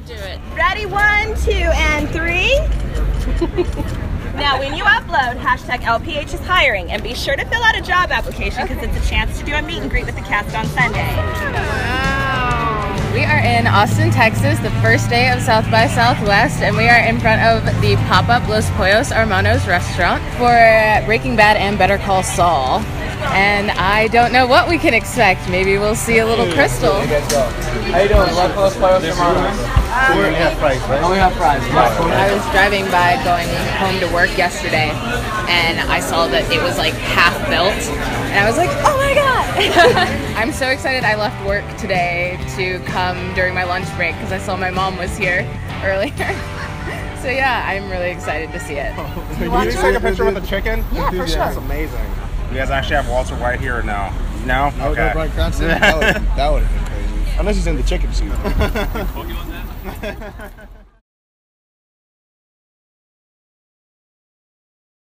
do it. Ready, 1, 2, and 3. Now, when you upload, hashtag LPH is hiring, and be sure to fill out a job application because it's a chance to do a meet and greet with the cast on Sunday. We are in Austin, Texas, the first day of South by Southwest, and we are in front of the pop-up Los Pollos Hermanos restaurant for Breaking Bad and Better Call Saul. And I don't know what we can expect. Maybe we'll see a little Crystal. How you doing? Los Pollos Hermanos. We only have fries, right? Only have fries. I was driving by going home to work yesterday, and I saw that it was like half built, and I was like, oh my god! I'm so excited I left work today to come during my lunch break because I saw my mom was here earlier. So yeah, I'm really excited to see it. Can you take a picture with the chicken? Yeah, for sure. That's amazing. You guys actually have Walter White here or no? No? Okay. Brian Cranston? That would have been crazy. Unless he's in the chicken suit.